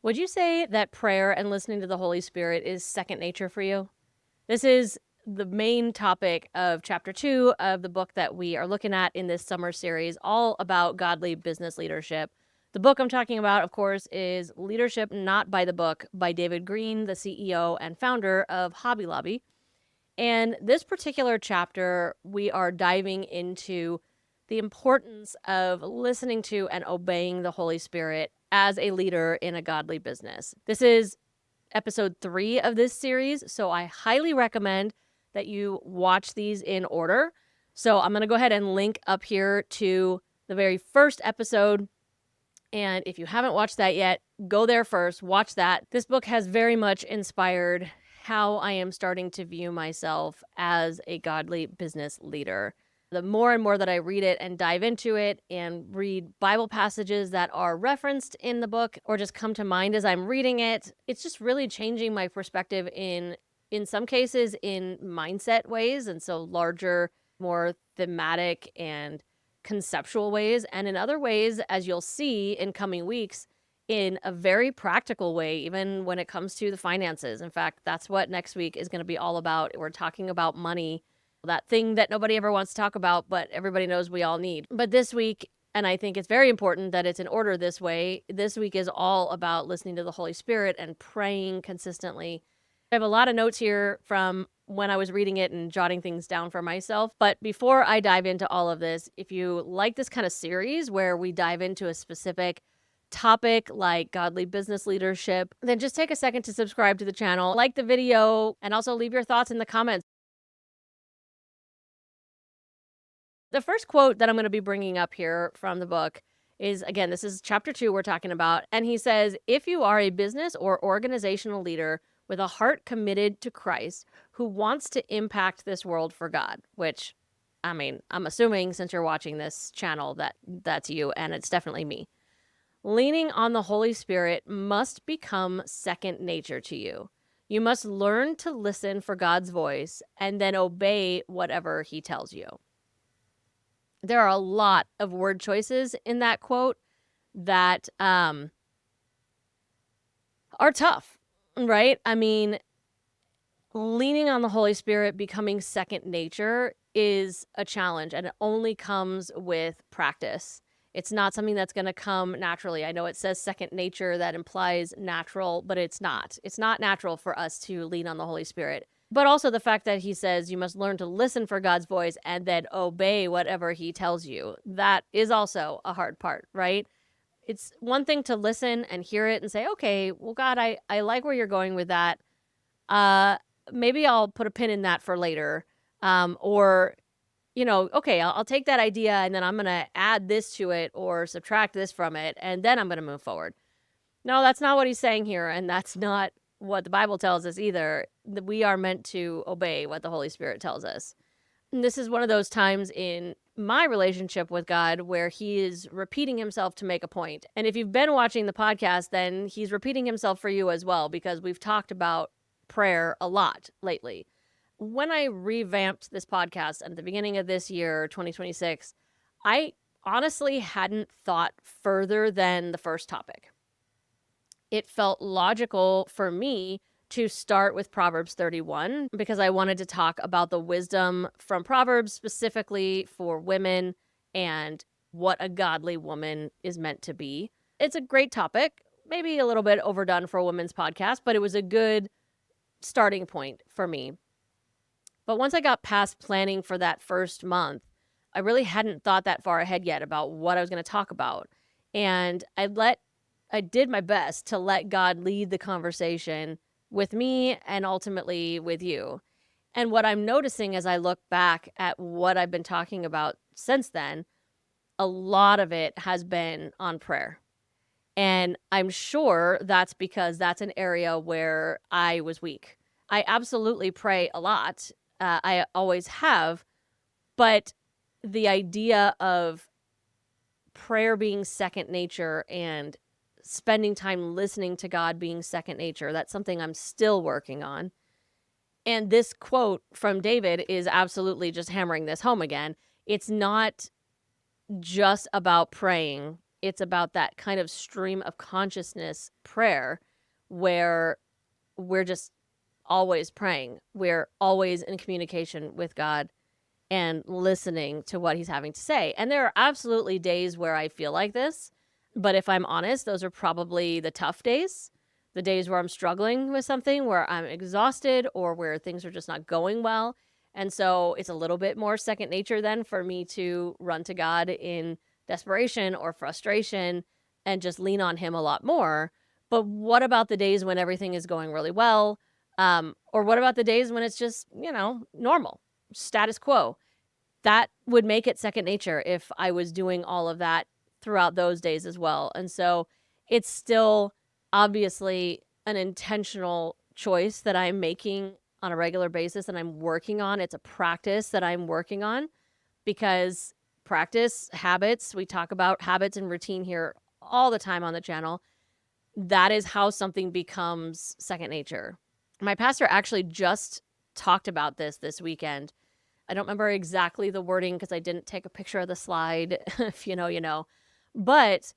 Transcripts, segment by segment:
Would you say that prayer and listening to the Holy Spirit is second nature for you? This is the main topic of chapter 2 of the book that we are looking at in this summer series, all about godly business leadership. The book I'm talking about, of course, is Leadership Not by the Book by David Green, the CEO and founder of Hobby Lobby. And this particular chapter, we are diving into the importance of listening to and obeying the Holy Spirit as a leader in a godly business. This is episode 3 of this series, so I highly recommend that you watch these in order. So I'm going to go ahead and link up here to the very first episode. And if you haven't watched that yet, go there first, watch that. This book has very much inspired how I am starting to view myself as a godly business leader. The more and more that I read it and dive into it and read Bible passages that are referenced in the book or just come to mind as I'm reading it, it's just really changing my perspective in some cases in mindset ways, and so larger, more thematic and conceptual ways, and in other ways, as you'll see in coming weeks, in a very practical way, even when it comes to the finances. In fact, that's what next week is going to be all about. We're talking about money, that thing that nobody ever wants to talk about, but everybody knows we all need. But this week, and I think it's very important that it's in order this way, this week is all about listening to the Holy Spirit and praying consistently. I have a lot of notes here from when I was reading it and jotting things down for myself. But before I dive into all of this, if you like this kind of series where we dive into a specific topic like godly business leadership, then just take a second to subscribe to the channel, like the video, and also leave your thoughts in the comments. The first quote that I'm going to be bringing up here from the book is, again, this is chapter 2 we're talking about. And he says, if you are a business or organizational leader with a heart committed to Christ who wants to impact this world for God, which, I mean, I'm assuming since you're watching this channel that that's you, and it's definitely me. Leaning on the Holy Spirit must become second nature to you. You must learn to listen for God's voice and then obey whatever he tells you. There are a lot of word choices in that quote that are tough, right? I mean, leaning on the Holy Spirit, becoming second nature is a challenge, and it only comes with practice. It's not something that's going to come naturally. I know it says second nature, that implies natural, but it's not. It's not natural for us to lean on the Holy Spirit. But also the fact that he says you must learn to listen for God's voice and then obey whatever he tells you. That is also a hard part, right? It's one thing to listen and hear it and say, okay, well, God, I like where you're going with that. Maybe I'll put a pin in that for later. Or, okay, I'll take that idea and then I'm going to add this to it or subtract this from it, and then I'm going to move forward. No, that's not what he's saying here. And that's not what the Bible tells us either. We are meant to obey what the Holy Spirit tells us. And this is one of those times in my relationship with God where he is repeating himself to make a point. And if you've been watching the podcast, then he's repeating himself for you as well, because we've talked about prayer a lot lately. When I revamped this podcast at the beginning of this year, 2026, I honestly hadn't thought further than the first topic. It felt logical for me to start with Proverbs 31 because I wanted to talk about the wisdom from Proverbs specifically for women and what a godly woman is meant to be. It's a great topic, maybe a little bit overdone for a women's podcast, but it was a good starting point for me. But once I got past planning for that first month, I really hadn't thought that far ahead yet about what I was going to talk about. And I did my best to let God lead the conversation with me and ultimately with you. And what I'm noticing as I look back at what I've been talking about since then, a lot of it has been on prayer. And I'm sure that's because that's an area where I was weak. I absolutely pray a lot. I always have. But the idea of prayer being second nature and spending time listening to God being second nature, that's something I'm still working on. And this quote from David is absolutely just hammering this home again. It's not just about praying it's about that kind of stream of consciousness prayer where we're just always praying. We're always in communication with God and listening to what he's having to say. And there are absolutely days where I feel like this, but if I'm honest, those are probably the tough days, the days where I'm struggling with something, where I'm exhausted or where things are just not going well. And so it's a little bit more second nature then for me to run to God in desperation or frustration and just lean on him a lot more. But what about the days when everything is going really well? Or what about the days when it's just, normal, status quo? That would make it second nature if I was doing all of that throughout those days as well. And so it's still obviously an intentional choice that I'm making on a regular basis and I'm working on. It's a practice that I'm working on because practice, habits, we talk about habits and routine here all the time on the channel. That is how something becomes second nature. My pastor actually just talked about this weekend. I don't remember exactly the wording because I didn't take a picture of the slide. If you know, you know. But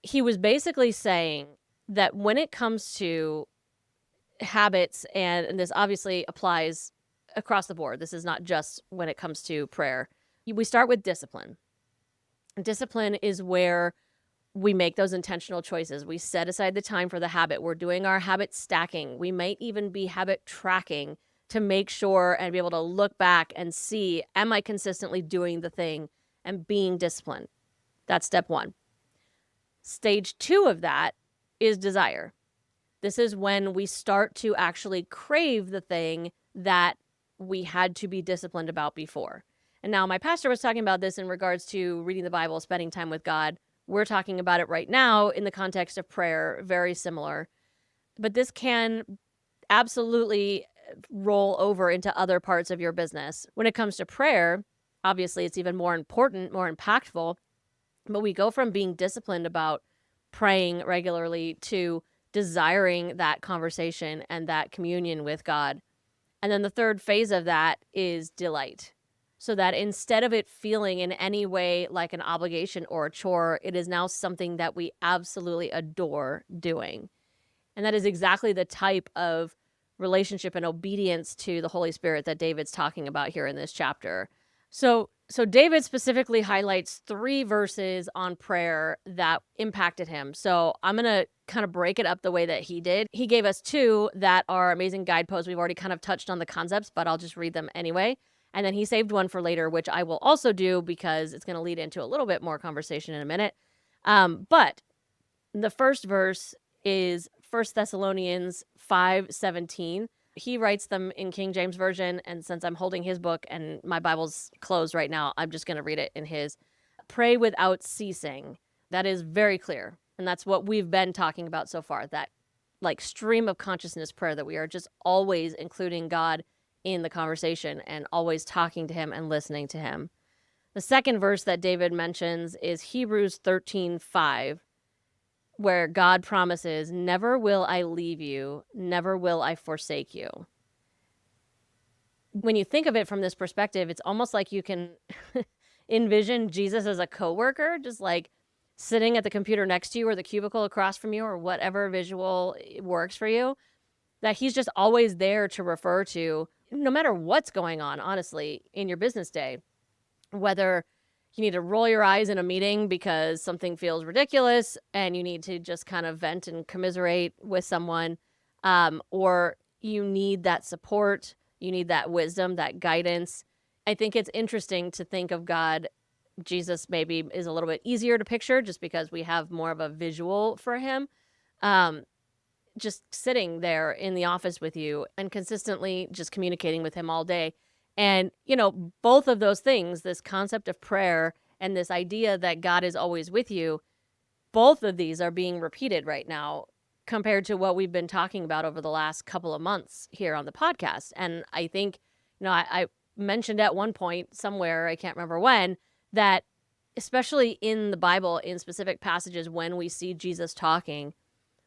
he was basically saying that when it comes to habits, and this obviously applies across the board, this is not just when it comes to prayer. We start with discipline. Discipline is where we make those intentional choices. We set aside the time for the habit. We're doing our habit stacking. We might even be habit tracking to make sure and be able to look back and see, am I consistently doing the thing and being disciplined? That's step one. Stage two of that is desire. This is when we start to actually crave the thing that we had to be disciplined about before. And now my pastor was talking about this in regards to reading the Bible, spending time with God. We're talking about it right now in the context of prayer, very similar. But this can absolutely roll over into other parts of your business. When it comes to prayer, obviously it's even more important, more impactful, but we go from being disciplined about praying regularly to desiring that conversation and that communion with God. And then the third phase of that is delight. So that instead of it feeling in any way like an obligation or a chore, it is now something that we absolutely adore doing. And that is exactly the type of relationship and obedience to the Holy Spirit that David's talking about here in this chapter. So David specifically highlights 3 verses on prayer that impacted him. So I'm going to kind of break it up the way that he did. He gave us 2 that are amazing guideposts. We've already kind of touched on the concepts, but I'll just read them anyway. And then he saved one for later, which I will also do because it's going to lead into a little bit more conversation in a minute. But the first verse is 1 Thessalonians 5:17. He writes them in King James Version, and since I'm holding his book and my Bible's closed right now, I'm just going to read it in his. Pray without ceasing. That is very clear, and that's what we've been talking about so far, that like stream of consciousness prayer, that we are just always including God in the conversation and always talking to him and listening to him. The second verse that David mentions is Hebrews 13:5. Where God promises, never will I leave you, never will I forsake you. When you think of it from this perspective, it's almost like you can envision Jesus as a coworker, just like sitting at the computer next to you or the cubicle across from you or whatever visual works for you, that he's just always there to refer to, no matter what's going on, honestly, in your business day. Whether you need to roll your eyes in a meeting because something feels ridiculous and you need to just kind of vent and commiserate with someone, or you need that support, you need that wisdom, that guidance. I think it's interesting to think of God. Jesus maybe is a little bit easier to picture just because we have more of a visual for him. Just sitting there in the office with you and consistently just communicating with him all day. And, both of those things, this concept of prayer and this idea that God is always with you, both of these are being repeated right now compared to what we've been talking about over the last couple of months here on the podcast. And I think, I mentioned at one point somewhere, I can't remember when, that especially in the Bible, in specific passages, when we see Jesus talking,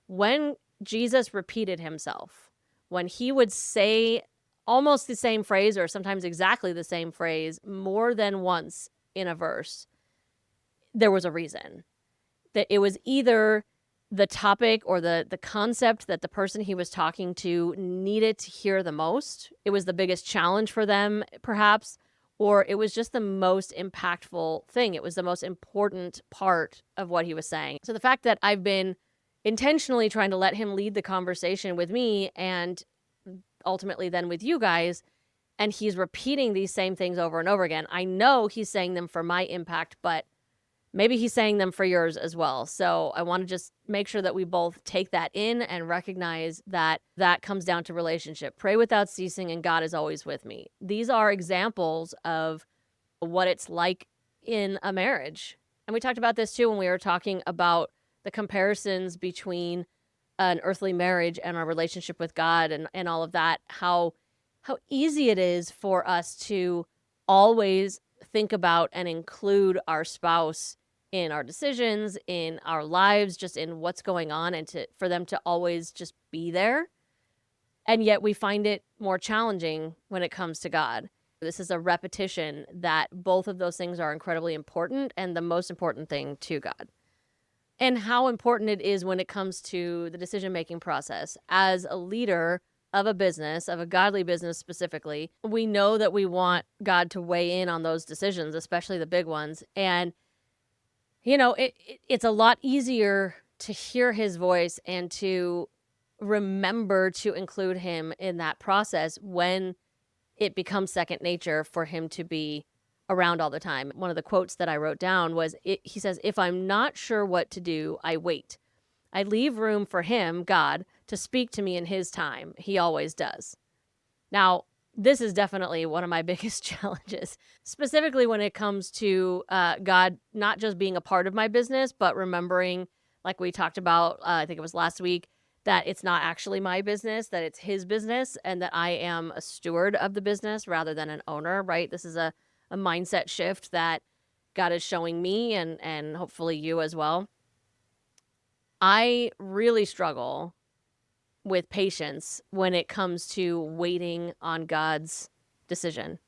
when Jesus repeated himself, when he would say almost the same phrase or sometimes exactly the same phrase more than once in a verse, there was a reason. that it was either the topic or the concept that the person he was talking to needed to hear the most. It was the biggest challenge for them, perhaps, or it was just the most impactful thing. It was the most important part of what he was saying. So the fact that I've been intentionally trying to let him lead the conversation with me and ultimately then with you guys, and he's repeating these same things over and over again. I know he's saying them for my impact, but maybe he's saying them for yours as well. So I want to just make sure that we both take that in and recognize that that comes down to relationship. Pray without ceasing, and God is always with me. These are examples of what it's like in a marriage. And we talked about this too when we were talking about the comparisons between an earthly marriage and our relationship with God and all of that, how easy it is for us to always think about and include our spouse in our decisions, in our lives, just in what's going on, and for them to always just be there. And yet we find it more challenging when it comes to God. This is a repetition that both of those things are incredibly important and the most important thing to God. And how important it is when it comes to the decision-making process. As a leader of a business, of a godly business specifically, we know that we want God to weigh in on those decisions, especially the big ones. And, it's a lot easier to hear his voice and to remember to include him in that process when it becomes second nature for him to be around all the time. One of the quotes that I wrote down was, he says, "If I'm not sure what to do, I wait. I leave room for him, God, to speak to me in his time. He always does." Now, this is definitely one of my biggest challenges, specifically when it comes to God not just being a part of my business, but remembering, like we talked about, I think it was last week, that it's not actually my business, that it's his business, and that I am a steward of the business rather than an owner, right? This is a mindset shift that God is showing me and hopefully you as well. I really struggle with patience when it comes to waiting on God's decision.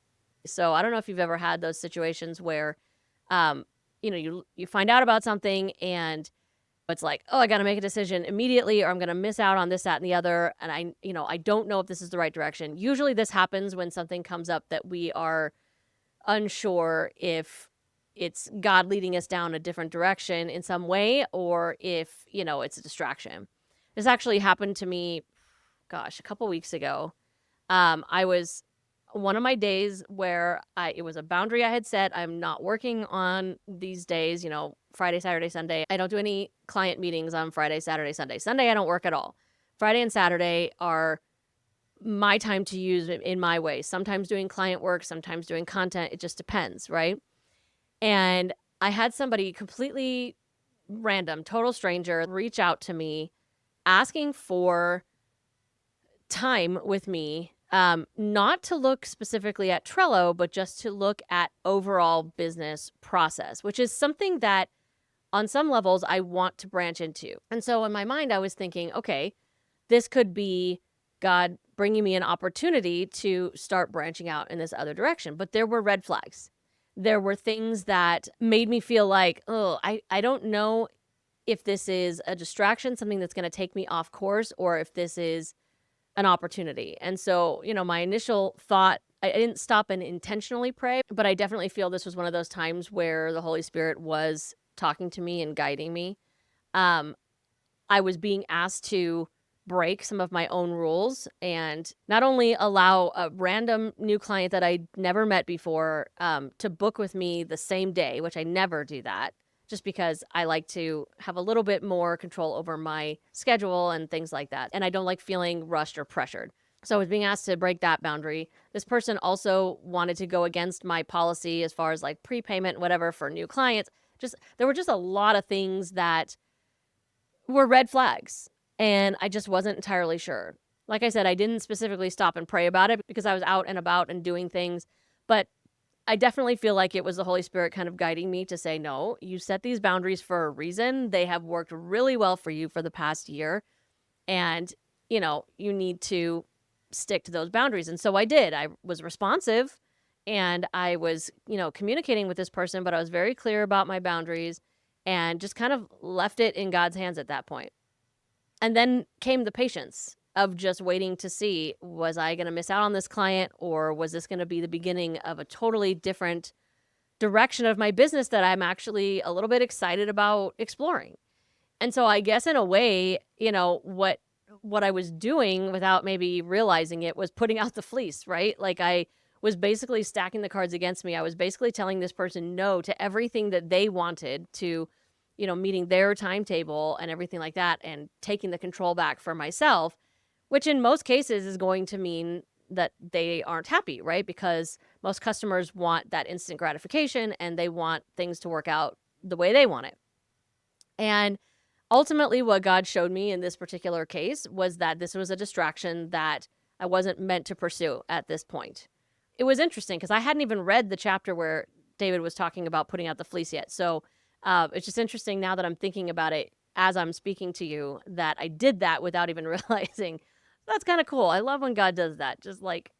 So I don't know if you've ever had those situations where, you find out about something and it's like, oh, I got to make a decision immediately, or I'm going to miss out on this, that, and the other. And I don't know if this is the right direction. Usually this happens when something comes up that we are unsure if it's God leading us down a different direction in some way, or if, it's a distraction. This actually happened to me, gosh, a couple weeks ago. I was one of my days where it was a boundary I had set. I'm not working on these days, Friday, Saturday, Sunday. I don't do any client meetings on Friday, Saturday, Sunday. Sunday, I don't work at all. Friday and Saturday are my time to use in my way. Sometimes doing client work, sometimes doing content. It just depends, right? And I had somebody completely random, total stranger, reach out to me asking for time with me, not to look specifically at Trello, but just to look at overall business process, which is something that on some levels I want to branch into. And so in my mind, I was thinking, okay, this could be God bringing me an opportunity to start branching out in this other direction. But there were red flags. There were things that made me feel like, oh, I don't know if this is a distraction, something that's going to take me off course, or if this is an opportunity. And so, my initial thought, I didn't stop and intentionally pray, but I definitely feel this was one of those times where the Holy Spirit was talking to me and guiding me. I was being asked to break some of my own rules and not only allow a random new client that I'd never met before to book with me the same day, which I never do that, just because I like to have a little bit more control over my schedule and things like that. And I don't like feeling rushed or pressured. So I was being asked to break that boundary. This person also wanted to go against my policy as far as like prepayment, whatever, for new clients. There were just a lot of things that were red flags. And I just wasn't entirely sure. Like I said, I didn't specifically stop and pray about it because I was out and about and doing things. But I definitely feel like it was the Holy Spirit kind of guiding me to say, no, you set these boundaries for a reason. They have worked really well for you for the past year. And, you need to stick to those boundaries. And so I did. I was responsive and I was, communicating with this person, but I was very clear about my boundaries. and just kind of left it in God's hands at that point. And then came the patience of just waiting to see, was I going to miss out on this client, or was this going to be the beginning of a totally different direction of my business that I'm actually a little bit excited about exploring? And so I guess in a way, what I was doing without maybe realizing it was putting out the fleece, right? Like I was basically stacking the cards against me. I was basically telling this person no to everything that they wanted to, meeting their timetable and everything like that, and taking the control back for myself, which in most cases is going to mean that they aren't happy, right? Because most customers want that instant gratification and they want things to work out the way they want it. And ultimately, what God showed me in this particular case was that this was a distraction that I wasn't meant to pursue at this point. It was interesting because I hadn't even read the chapter where David was talking about putting out the fleece yet. So it's just interesting now that I'm thinking about it as I'm speaking to you that I did that without even realizing. That's kind of cool. I love when God does that, just like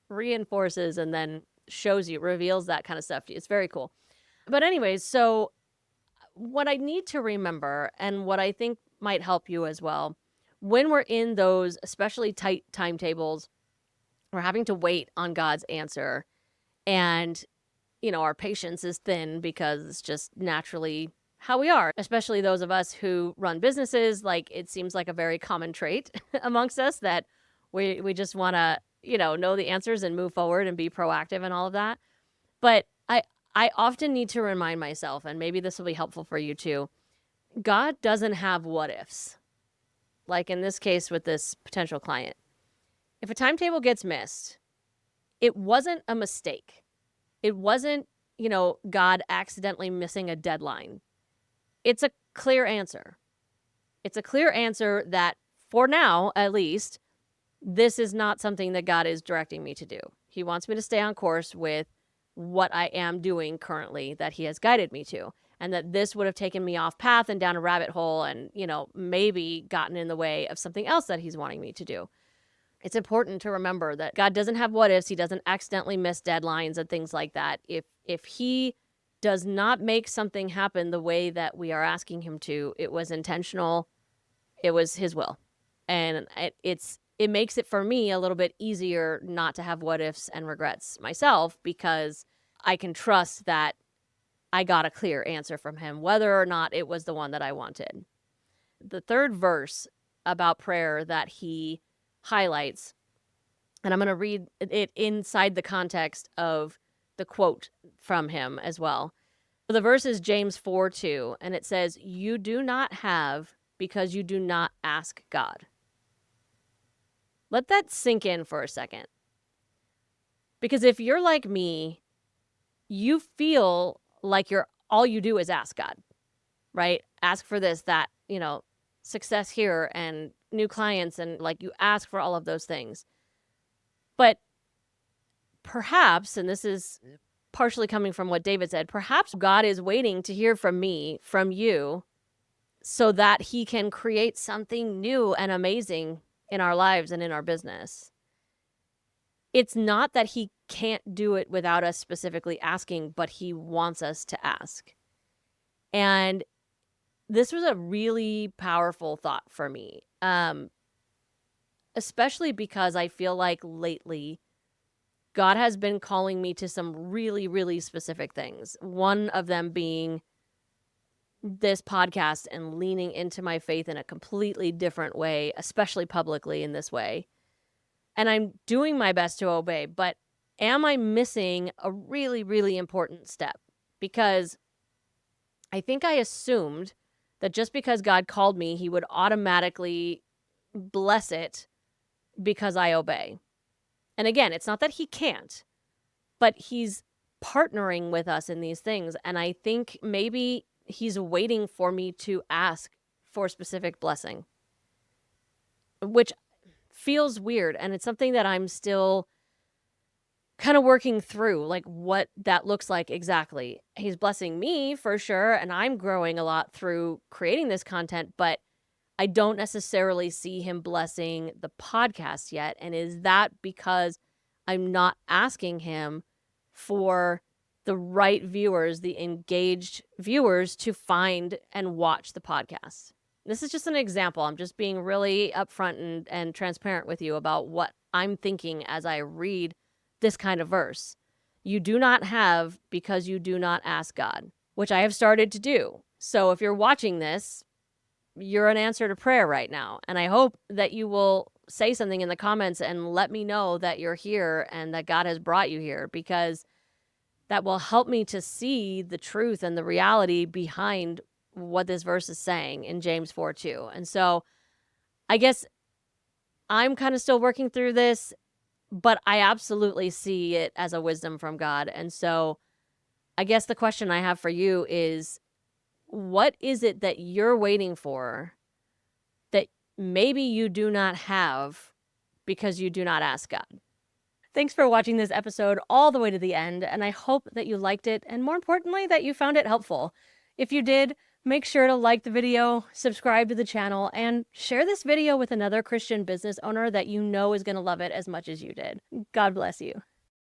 reinforces and then shows you, reveals that kind of stuff to you. It's very cool. But anyways, so what I need to remember, and what I think might help you as well, when we're in those especially tight timetables, we're having to wait on God's answer, and our patience is thin because it's just naturally how we are, especially those of us who run businesses. Like, it seems like a very common trait amongst us that we just want to, know the answers and move forward and be proactive and all of that. But I often need to remind myself, and maybe this will be helpful for you too, God doesn't have what ifs. Like in this case with this potential client. If a timetable gets missed, it wasn't a mistake. It wasn't, God accidentally missing a deadline. It's a clear answer. It's a clear answer that, for now at least, this is not something that God is directing me to do. He wants me to stay on course with what I am doing currently that he has guided me to, and that this would have taken me off path and down a rabbit hole and, maybe gotten in the way of something else that he's wanting me to do. It's important to remember that God doesn't have what ifs. He doesn't accidentally miss deadlines and things like that. If he does not make something happen the way that we are asking him to, it was intentional. It was his will. And it makes it for me a little bit easier not to have what ifs and regrets myself, because I can trust that I got a clear answer from him, whether or not it was the one that I wanted. The third verse about prayer that he highlights, and I'm going to read it inside the context of the quote from him as well. So the verse is James 4:2, and it says, "You do not have because you do not ask God." Let that sink in for a second. Because if you're like me, you feel like all you do is ask God, right? Ask for this, that, success here and new clients, and like you ask for all of those things. But perhaps, and this is partially coming from what David said, perhaps God is waiting to hear from me, from you, so that he can create something new and amazing in our lives and in our business. It's not that he can't do it without us specifically asking, but he wants us to ask. And this was a really powerful thought for me, especially because I feel like lately God has been calling me to some really, really specific things. One of them being this podcast and leaning into my faith in a completely different way, especially publicly in this way. And I'm doing my best to obey, but am I missing a really, really important step? Because I think I assumed that just because God called me, he would automatically bless it because I obey. And again, it's not that he can't, but he's partnering with us in these things. And I think maybe he's waiting for me to ask for specific blessing, which feels weird. And it's something that I'm still kind of working through, like what that looks like exactly. He's blessing me for sure, and I'm growing a lot through creating this content, but I don't necessarily see him blessing the podcast yet. And is that because I'm not asking him for the right viewers, the engaged viewers to find and watch the podcast. This is just an example. I'm just being really upfront and transparent with you about what I'm thinking as I read this kind of verse. You do not have because you do not ask God, which I have started to do. So if you're watching this, you're an answer to prayer right now. And I hope that you will say something in the comments and let me know that you're here and that God has brought you here, because that will help me to see the truth and the reality behind what this verse is saying in James 4:2. And so I guess I'm kind of still working through this, but I absolutely see it as a wisdom from God. And so I guess the question I have for you is, what is it that you're waiting for that maybe you do not have because you do not ask God? Thanks for watching this episode all the way to the end, and I hope that you liked it, and more importantly, that you found it helpful. If you did, make sure to like the video, subscribe to the channel, and share this video with another Christian business owner that you know is going to love it as much as you did. God bless you.